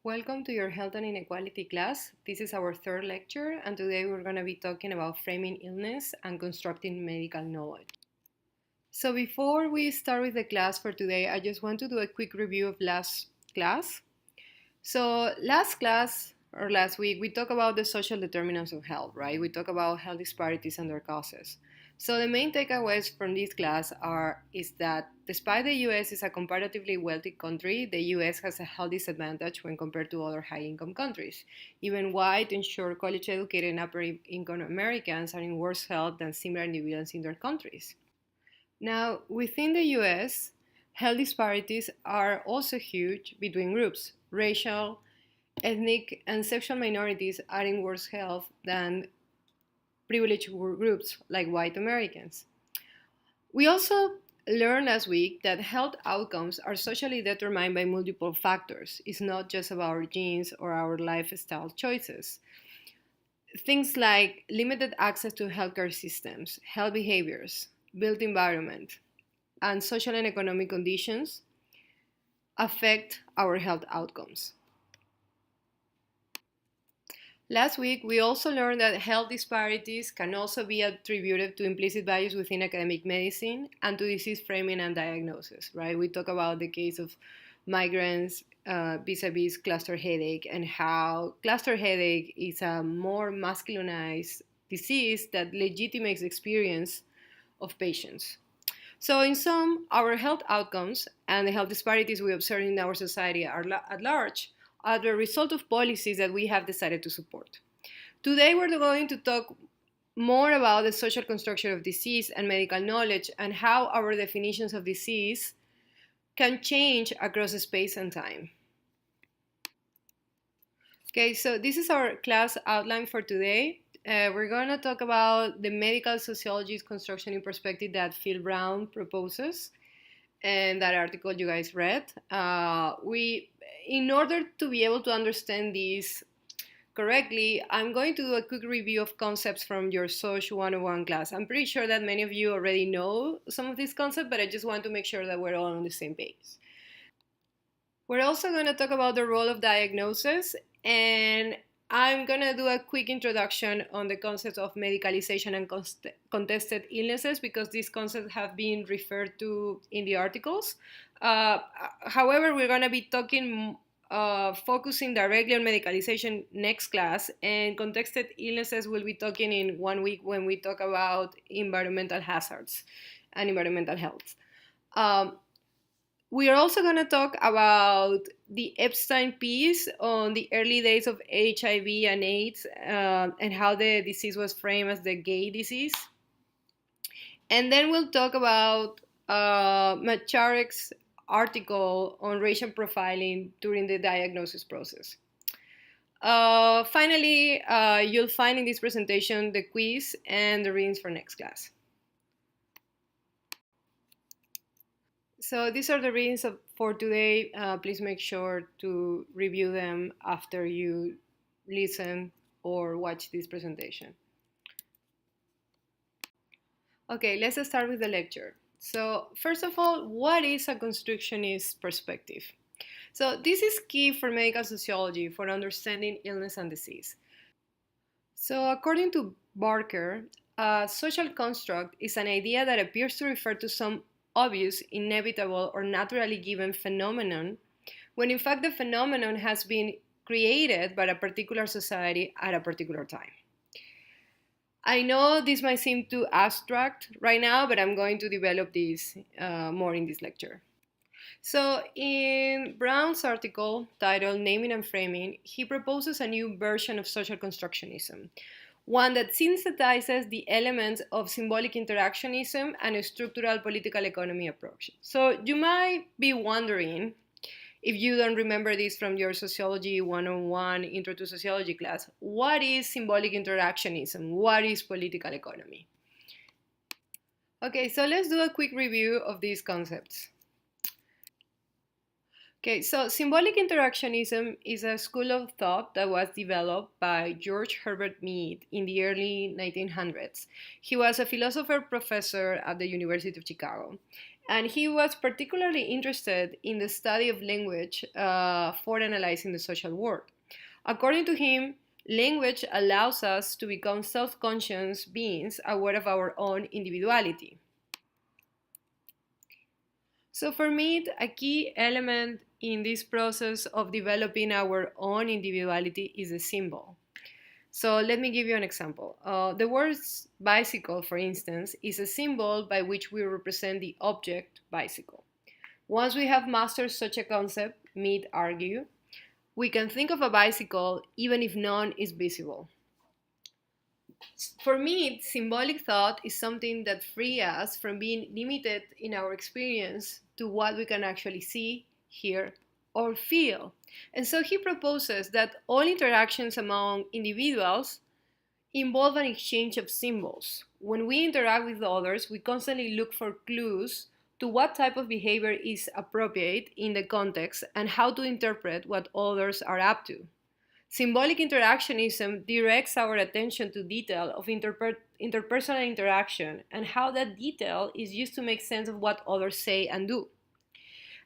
Welcome to your Health and Inequality class. This is our third lecture, and today we're going to be talking about framing illness and constructing medical knowledge. So, before we start with the class for today, I just want to do a quick review of last class. So, last week, we talked about the social determinants of health, right? We talked about health disparities and their causes. So, the main takeaways from this class is that despite the US is a comparatively wealthy country, the US has a health disadvantage when compared to other high-income countries. Even white, insured, college-educated, and upper-income Americans are in worse health than similar individuals in their countries. Now, within the US, health disparities are also huge between groups. Racial, ethnic, and sexual minorities are in worse health than privileged groups like white Americans. We also learned last week that health outcomes are socially determined by multiple factors. It's not just about our genes or our lifestyle choices. Things like limited access to healthcare systems, health behaviors, built environment, and social and economic conditions affect our health outcomes. Last week, we also learned that health disparities can also be attributed to implicit bias within academic medicine and to disease framing and diagnosis, right? We talk about the case of migraines vis-a-vis cluster headache and how cluster headache is a more masculinized disease that legitimates the experience of patients. So, in sum, our health outcomes and the health disparities we observe in our society at large are the result of policies that we have decided to support. Today, we're going to talk more about the social construction of disease and medical knowledge and how our definitions of disease can change across space and time. Okay, so this is our class outline for today. We're going to talk about the medical sociology's construction in perspective that Phil Brown proposes and that article you guys read. In order to be able to understand this correctly, I'm going to do a quick review of concepts from your Soc 101 class. I'm pretty sure that many of you already know some of these concepts, but I just want to make sure that we're all on the same page. We're also going to talk about the role of diagnosis, and I'm going to do a quick introduction on the concept of medicalization and contested illnesses because these concepts have been referred to in the articles. However, we're going to be focusing directly on medicalization next class, and contested illnesses will be talking in 1 week when we talk about environmental hazards and environmental health. We are also going to talk about the Epstein piece on the early days of HIV and AIDS and how the disease was framed as the gay disease. And then we'll talk about Macharek's article on racial profiling during the diagnosis process. Finally, you'll find in this presentation the quiz and the readings for next class. So these are the readings for today. Please make sure to review them after you listen or watch this presentation. Okay, let's start with the lecture. So first of all, what is a constructionist perspective? So this is key for medical sociology for understanding illness and disease. So according to Barker, a social construct is an idea that appears to refer to some obvious, inevitable, or naturally given phenomenon, when in fact the phenomenon has been created by a particular society at a particular time. I know this might seem too abstract right now, but I'm going to develop this more in this lecture. So in Brown's article titled Naming and Framing, he proposes a new version of social constructionism, one that synthesizes the elements of symbolic interactionism and a structural political economy approach. So you might be wondering, if you don't remember this from your Sociology 101 Intro to Sociology class, what is symbolic interactionism? What is political economy? Okay, so let's do a quick review of these concepts. Okay, so symbolic interactionism is a school of thought that was developed by George Herbert Mead in the early 1900s. He was a philosopher professor at the University of Chicago. And he was particularly interested in the study of language for analyzing the social world. According to him, language allows us to become self-conscious beings aware of our own individuality. So for me, a key element in this process of developing our own individuality is a symbol. So let me give you an example. The word bicycle, for instance, is a symbol by which we represent the object bicycle. Once we have mastered such a concept, Mead argue, we can think of a bicycle even if none is visible. For me, symbolic thought is something that frees us from being limited in our experience to what we can actually see, hear, or feel. And so he proposes that all interactions among individuals involve an exchange of symbols. When we interact with others, we constantly look for clues to what type of behavior is appropriate in the context and how to interpret what others are up to. Symbolic interactionism directs our attention to detail of interpersonal interaction and how that detail is used to make sense of what others say and do.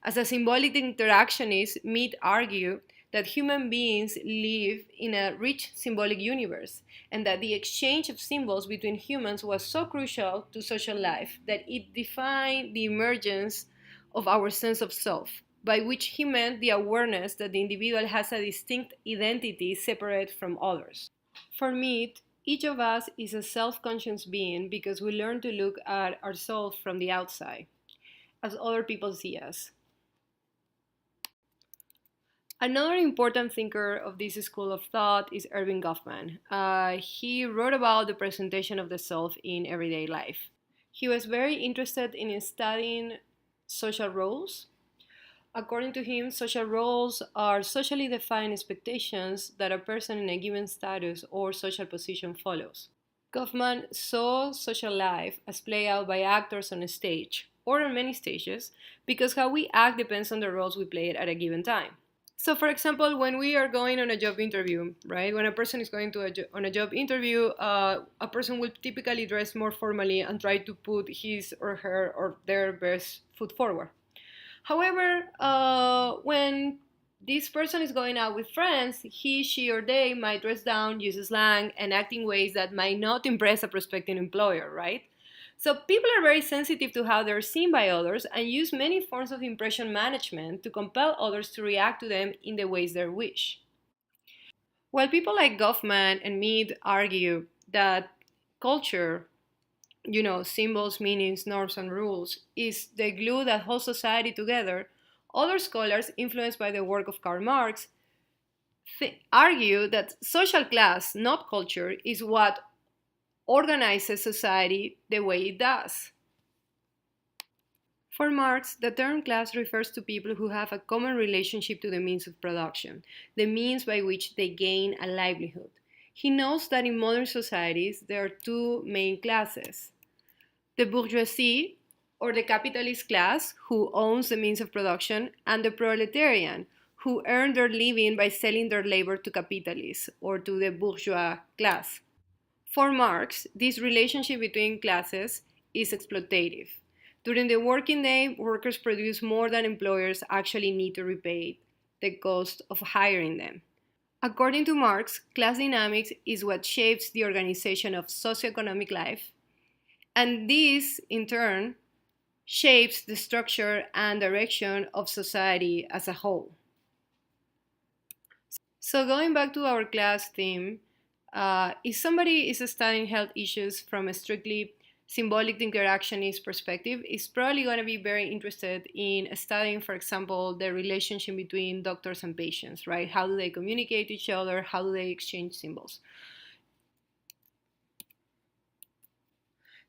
As a symbolic interactionist, Mead argued that human beings live in a rich symbolic universe and that the exchange of symbols between humans was so crucial to social life that it defined the emergence of our sense of self, by which he meant the awareness that the individual has a distinct identity separate from others. For Mead, each of us is a self-conscious being because we learn to look at ourselves from the outside, as other people see us. Another important thinker of this school of thought is Erving Goffman. He wrote about the presentation of the self in everyday life. He was very interested in studying social roles. According to him, social roles are socially defined expectations that a person in a given status or social position follows. Goffman saw social life as played out by actors on a stage, or on many stages, because how we act depends on the roles we play at a given time. So, for example, when we are going on a job interview, right? When a person is going to on a job interview, a person will typically dress more formally and try to put his or her or their best foot forward. However, when this person is going out with friends, he, she, or they might dress down, use slang, and act in ways that might not impress a prospective employer, right? So people are very sensitive to how they're seen by others and use many forms of impression management to compel others to react to them in the ways they wish. While people like Goffman and Mead argue that culture, symbols, meanings, norms, and rules, is the glue that holds society together, other scholars, influenced by the work of Karl Marx, argue that social class, not culture, is what organizes society the way it does. For Marx, the term class refers to people who have a common relationship to the means of production, the means by which they gain a livelihood. He notes that in modern societies there are two main classes: the bourgeoisie, or the capitalist class, who owns the means of production, and the proletarian, who earn their living by selling their labor to capitalists, or to the bourgeois class. For Marx, this relationship between classes is exploitative. During the working day, workers produce more than employers actually need to repay the cost of hiring them. According to Marx, class dynamics is what shapes the organization of socioeconomic life, and this, in turn, shapes the structure and direction of society as a whole. So going back to our class theme, if somebody is studying health issues from a strictly symbolic interactionist perspective, is probably going to be very interested in studying, for example, the relationship between doctors and patients, right? How do they communicate to each other? How do they exchange symbols?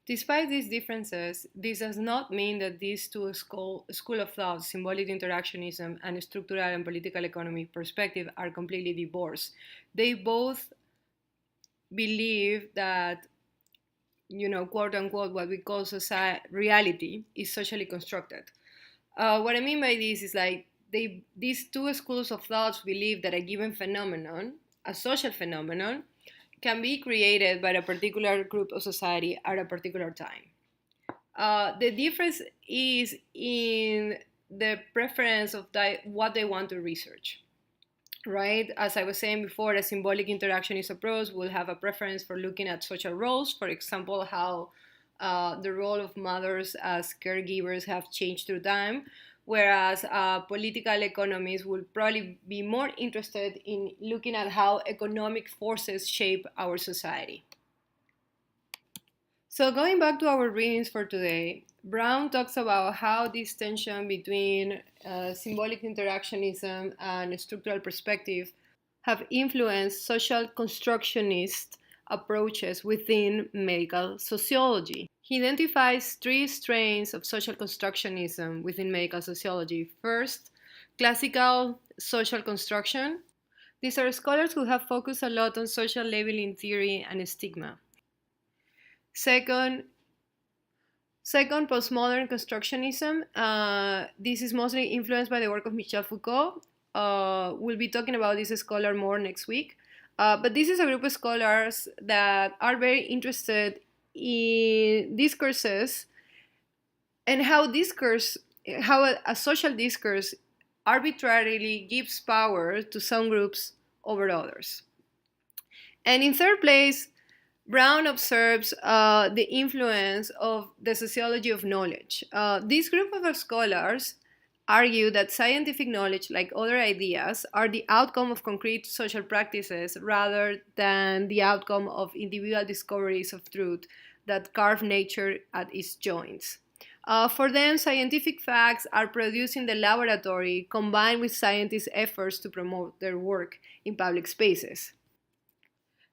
Despite these differences, this does not mean that these two school of thought, symbolic interactionism and structural and political economy perspective, are completely divorced. They both believe that, quote unquote, what we call reality is socially constructed. What I mean by this is like these two schools of thoughts believe that a given phenomenon, a social phenomenon, can be created by a particular group of society at a particular time. The difference is in the preference of what they want to research, right? As I was saying before, a symbolic interactionist approach will have a preference for looking at social roles, for example, how the role of mothers as caregivers have changed through time, whereas political economists will probably be more interested in looking at how economic forces shape our society. So going back to our readings for today, Brown talks about how this tension between symbolic interactionism and structural perspective have influenced social constructionist approaches within medical sociology. He identifies three strains of social constructionism within medical sociology. First, classical social construction. These are scholars who have focused a lot on social labeling theory and stigma. Second, postmodern constructionism. This is mostly influenced by the work of Michel Foucault. We'll be talking about this scholar more next week. But this is a group of scholars that are very interested in discourses and how a social discourse arbitrarily gives power to some groups over others. And in third place, Brown observes the influence of the sociology of knowledge. This group of scholars argue that scientific knowledge, like other ideas, are the outcome of concrete social practices rather than the outcome of individual discoveries of truth that carve nature at its joints. For them, scientific facts are produced in the laboratory combined with scientists' efforts to promote their work in public spaces.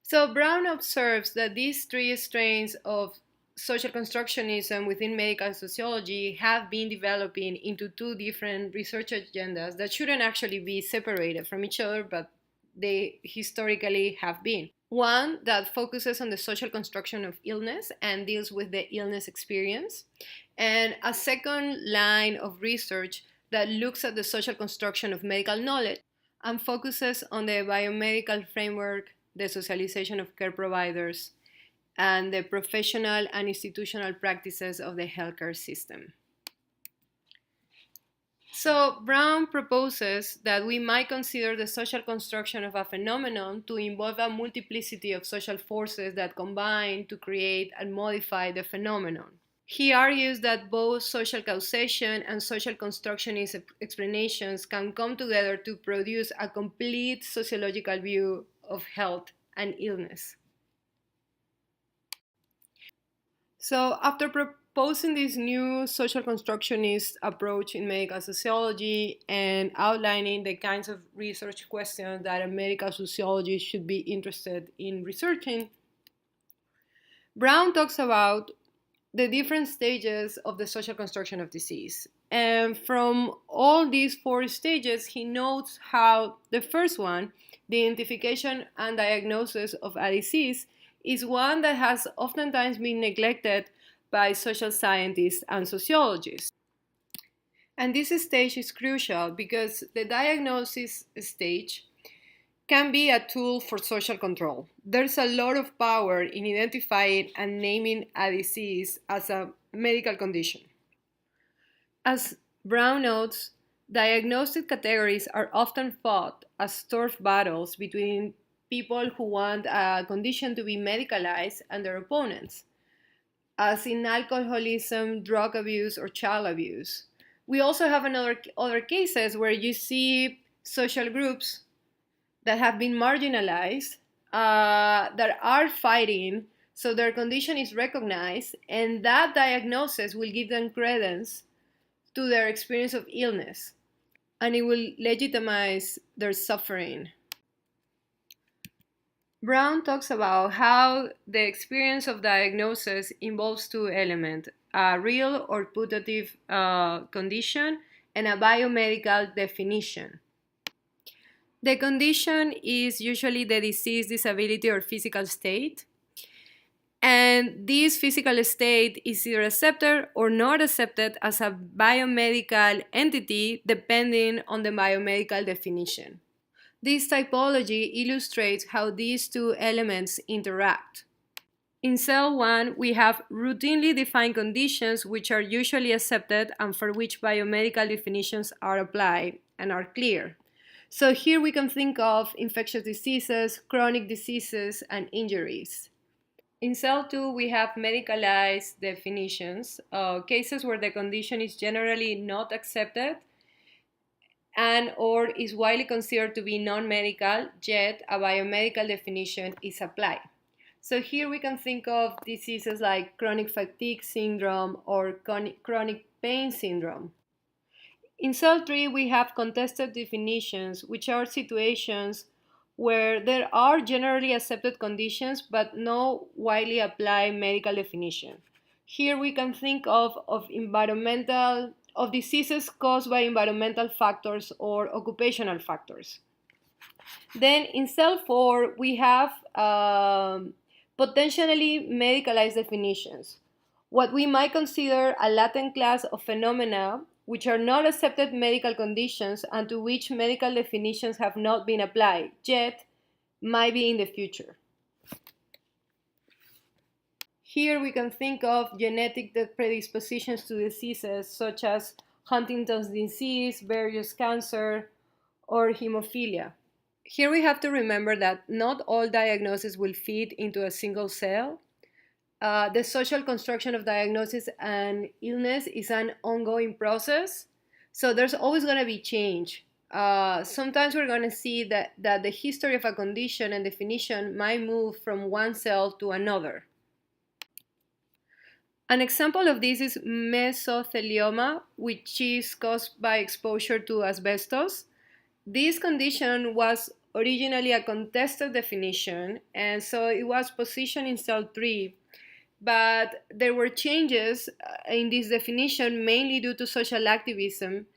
So Brown observes that these three strains of social constructionism within medical sociology have been developing into two different research agendas that shouldn't actually be separated from each other, but they historically have been. One that focuses on the social construction of illness and deals with the illness experience, and a second line of research that looks at the social construction of medical knowledge and focuses on the biomedical framework, the socialization of care providers, and the professional and institutional practices of the healthcare system. So Brown proposes that we might consider the social construction of a phenomenon to involve a multiplicity of social forces that combine to create and modify the phenomenon. He argues that both social causation and social constructionist explanations can come together to produce a complete sociological view of health and illness. So after proposing this new social constructionist approach in medical sociology and outlining the kinds of research questions that a medical sociologist should be interested in researching, Brown talks about the different stages of the social construction of disease. And from all these four stages, he notes how the first one, the identification and diagnosis of a disease, is one that has oftentimes been neglected by social scientists and sociologists. And this stage is crucial because the diagnosis stage can be a tool for social control. There's a lot of power in identifying and naming a disease as a medical condition. As Brown notes, diagnostic categories are often fought as turf battles between people who want a condition to be medicalized and their opponents, as in alcoholism, drug abuse, or child abuse. We also have other cases where you see social groups that have been marginalized, that are fighting, so their condition is recognized, and that diagnosis will give them credence to their experience of illness, and it will legitimize their suffering. Brown talks about how the experience of diagnosis involves two elements, a real or putative condition and a biomedical definition. The condition is usually the disease, disability, or physical state. And this physical state is either accepted or not accepted as a biomedical entity depending on the biomedical definition. This typology illustrates how these two elements interact. In cell 1, we have routinely defined conditions which are usually accepted and for which biomedical definitions are applied and are clear. So here we can think of infectious diseases, chronic diseases, and injuries. In cell 2, we have medicalized definitions, cases where the condition is generally not accepted and or is widely considered to be non-medical, yet a biomedical definition is applied. So here we can think of diseases like chronic fatigue syndrome or chronic pain syndrome. In cell 3, we have contested definitions, which are situations where there are generally accepted conditions but no widely applied medical definition. Here we can think of diseases caused by environmental factors or occupational factors. Then in cell 4, we have potentially medicalized definitions, what we might consider a latent class of phenomena which are not accepted medical conditions and to which medical definitions have not been applied, yet might be in the future. Here we can think of genetic predispositions to diseases such as Huntington's disease, various cancer, or hemophilia. Here we have to remember that not all diagnoses will fit into a single cell. The social construction of diagnosis and illness is an ongoing process, so there's always going to be change. Sometimes we're going to see that the history of a condition and definition might move from one cell to another. An example of this is mesothelioma, which is caused by exposure to asbestos. This condition was originally a contested definition, and so it was positioned in cell 3, but there were changes in this definition mainly due to social activism.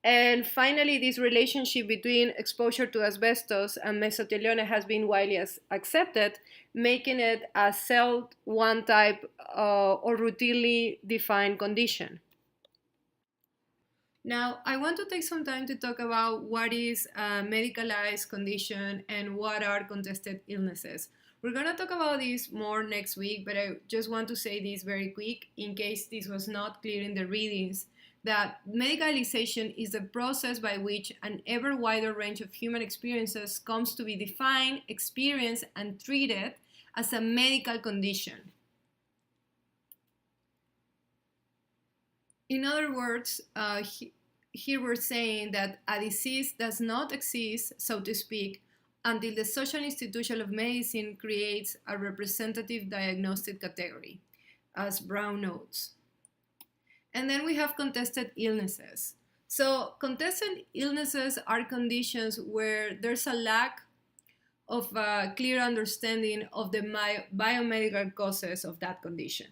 And finally, this relationship between exposure to asbestos and mesothelioma has been widely accepted, making it a cell 1 type or routinely defined condition. Now, I want to take some time to talk about what is a medicalized condition and what are contested illnesses. We're going to talk about this more next week, but I just want to say this very quick in case this was not clear in the readings, that medicalization is the process by which an ever wider range of human experiences comes to be defined, experienced, and treated as a medical condition. In other words, here we're saying that a disease does not exist, so to speak, until the social institution of medicine creates a representative diagnostic category, as Brown notes. And then we have contested illnesses. So contested illnesses are conditions where there's a lack of a clear understanding of the biomedical causes of that condition.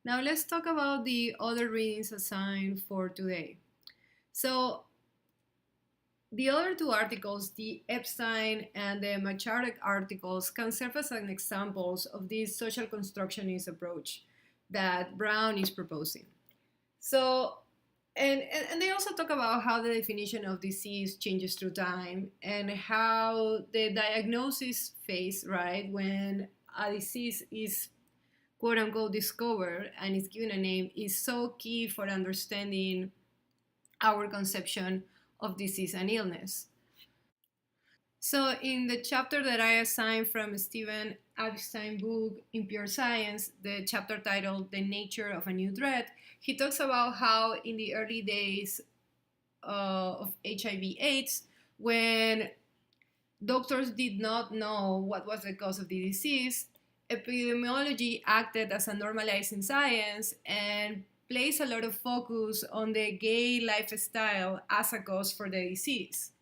Now let's talk about the other readings assigned for today. So the other two articles, the Epstein and the Macharek articles, can serve as an examples of this social constructionist approach that Brown is proposing. So, and they also talk about how the definition of disease changes through time and how the diagnosis phase, right, when a disease is quote unquote discovered and is given a name, is so key for understanding our conception of disease and illness. So in the chapter that I assigned from Stephen Epstein's book In Pure Science, the chapter titled The Nature of a New Threat, he talks about how in the early days of HIV/AIDS, when doctors did not know what was the cause of the disease, epidemiology acted as a normalizing science and placed a lot of focus on the gay lifestyle as a cause for the disease.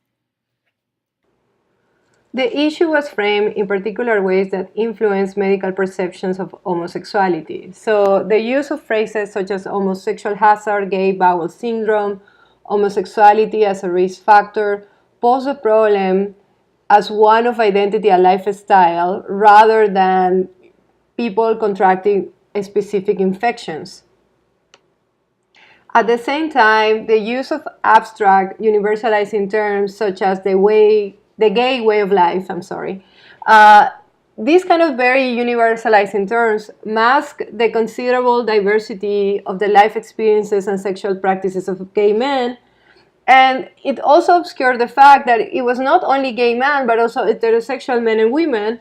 The issue was framed in particular ways that influenced medical perceptions of homosexuality. So the use of phrases such as homosexual hazard, gay bowel syndrome, homosexuality as a risk factor pose a problem as one of identity and lifestyle rather than people contracting specific infections. At the same time, the use of abstract, universalizing terms such as the gay way of life, these kind of very universalizing terms mask the considerable diversity of the life experiences and sexual practices of gay men. And it also obscured the fact that it was not only gay men, but also heterosexual men and women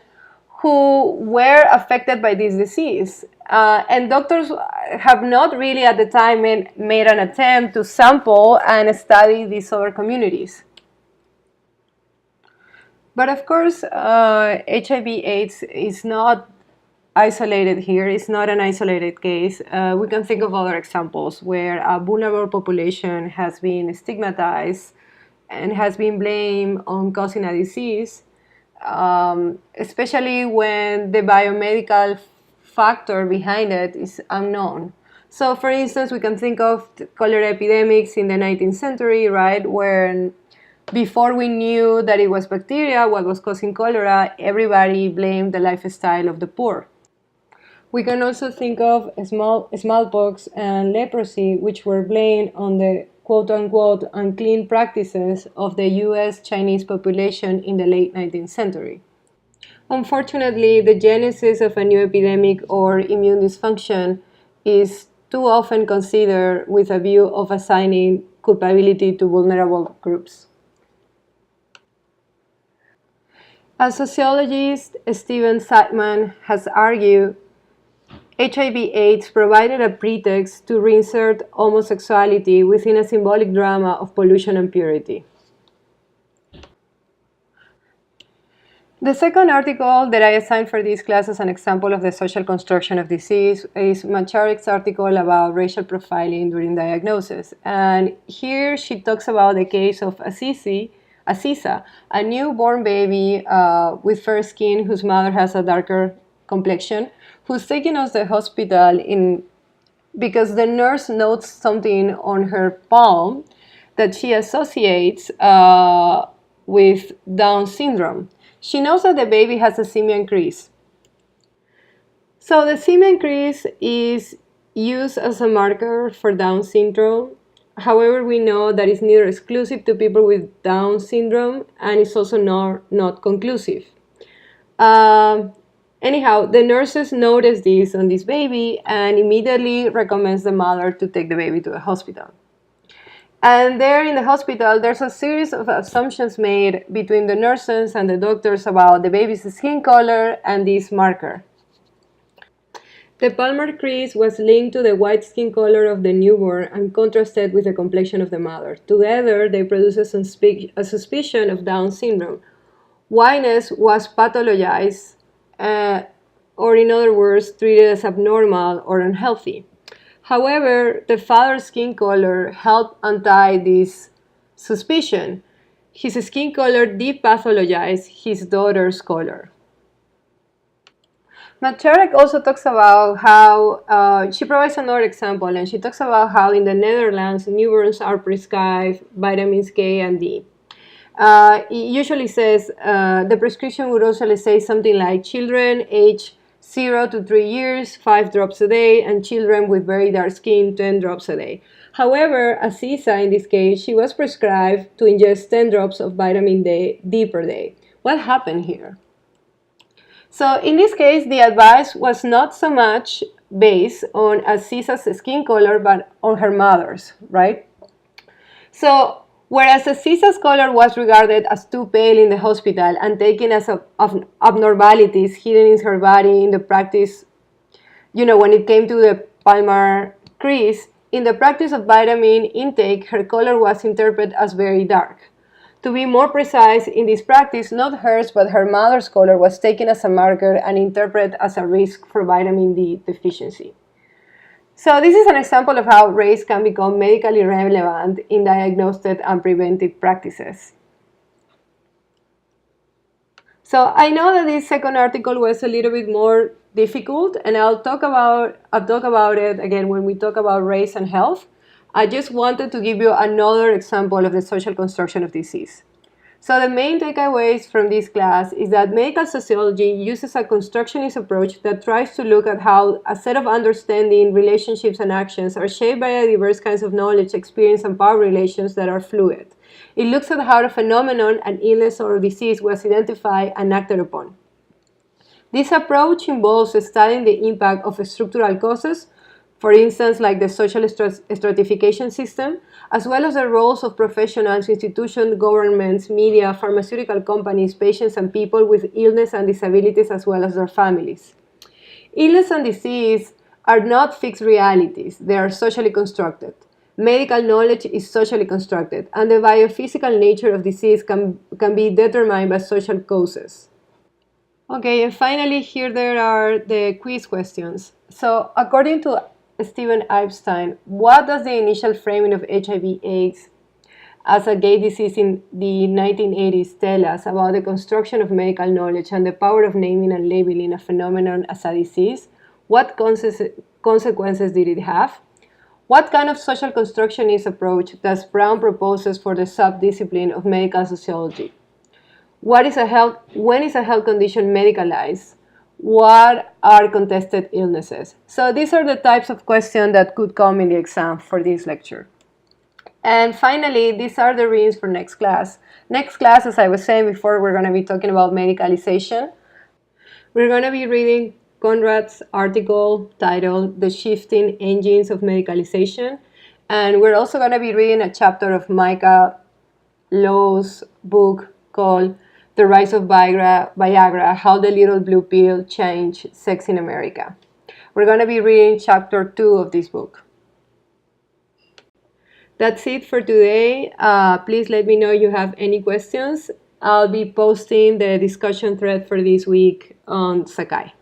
who were affected by this disease. And doctors have not really at the time made an attempt to sample and study these other communities. But of course, HIV/AIDS is not isolated here. It's not an isolated case. We can think of other examples where a vulnerable population has been stigmatized and has been blamed on causing a disease, especially when the biomedical factor behind it is unknown. So, for instance, we can think of cholera epidemics in the 19th century, right, where before we knew that it was bacteria, what was causing cholera, everybody blamed the lifestyle of the poor. We can also think of smallpox and leprosy, which were blamed on the quote-unquote unclean practices of the US Chinese population in the late 19th century. Unfortunately, the genesis of a new epidemic or immune dysfunction is too often considered with a view of assigning culpability to vulnerable groups. As sociologist Steven Seitzman has argued, HIV/AIDS provided a pretext to reinsert homosexuality within a symbolic drama of pollution and purity. The second article that I assigned for this class as an example of the social construction of disease is Macharek's article about racial profiling during diagnosis. And here she talks about the case of Aziza, a newborn baby with fair skin whose mother has a darker complexion, who's taken to the hospital because the nurse notes something on her palm that she associates with Down syndrome. She knows that the baby has a simian crease. So the simian crease is used as a marker for Down syndrome. However, we know that it's neither exclusive to people with Down syndrome and it's also not conclusive. Anyhow, the nurses notice this on this baby and immediately recommends the mother to take the baby to the hospital. And there in the hospital, there's a series of assumptions made between the nurses and the doctors about the baby's skin color and this marker. The palmar crease was linked to the white skin color of the newborn and contrasted with the complexion of the mother. Together, they produce a suspicion of Down syndrome. Whiteness was pathologized, or in other words, treated as abnormal or unhealthy. However, the father's skin color helped untie this suspicion. His skin color depathologized his daughter's color. Macharek also talks about how, she provides another example, and she talks about how in the Netherlands, newborns are prescribed vitamins K and D. It usually says, the prescription would also say something like children age 0 to 3 years, 5 drops a day, and children with very dark skin, 10 drops a day. However, Aziza, in this case, she was prescribed to ingest 10 drops of vitamin D per day. What happened here? So in this case, the advice was not so much based on Aziza's skin color, but on her mother's, right? So whereas Aziza's color was regarded as too pale in the hospital and taken as abnormalities hidden in her body in the practice, when it came to the palmar crease, in the practice of vitamin intake, her color was interpreted as very dark. To be more precise, in this practice, not hers but her mother's color was taken as a marker and interpreted as a risk for vitamin D deficiency. So this is an example of how race can become medically relevant in diagnostic and preventive practices. So I know that this second article was a little bit more difficult, and I'll talk about it again when we talk about race and health. I just wanted to give you another example of the social construction of disease. So the main takeaways from this class is that medical sociology uses a constructionist approach that tries to look at how a set of understanding, relationships, and actions are shaped by a diverse kinds of knowledge, experience, and power relations that are fluid. It looks at how a phenomenon, an illness or disease, was identified and acted upon. This approach involves studying the impact of structural causes, for instance, like the social stratification system, as well as the roles of professionals, institutions, governments, media, pharmaceutical companies, patients, and people with illness and disabilities, as well as their families. Illness and disease are not fixed realities, they are socially constructed. Medical knowledge is socially constructed, and the biophysical nature of disease can be determined by social causes. Okay, and finally, here there are the quiz questions. So, according to Stephen Epstein, what does the initial framing of HIV/AIDS as a gay disease in the 1980s tell us about the construction of medical knowledge and the power of naming and labeling a phenomenon as a disease? What consequences did it have? What kind of social constructionist approach does Brown proposes for the subdiscipline of medical sociology? When is a health condition medicalized? What are contested illnesses? So these are the types of questions that could come in the exam for this lecture. And finally, these are the readings for next class. Next class, as I was saying before, we're going to be talking about medicalization. We're going to be reading Conrad's article titled The Shifting Engines of Medicalization. And we're also going to be reading a chapter of Micah Low's book called The Rise of Viagra, How the Little Blue Pill Changed Sex in America. We're going to be reading chapter 2 of this book. That's it for today. Please let me know if you have any questions. I'll be posting the discussion thread for this week on Sakai.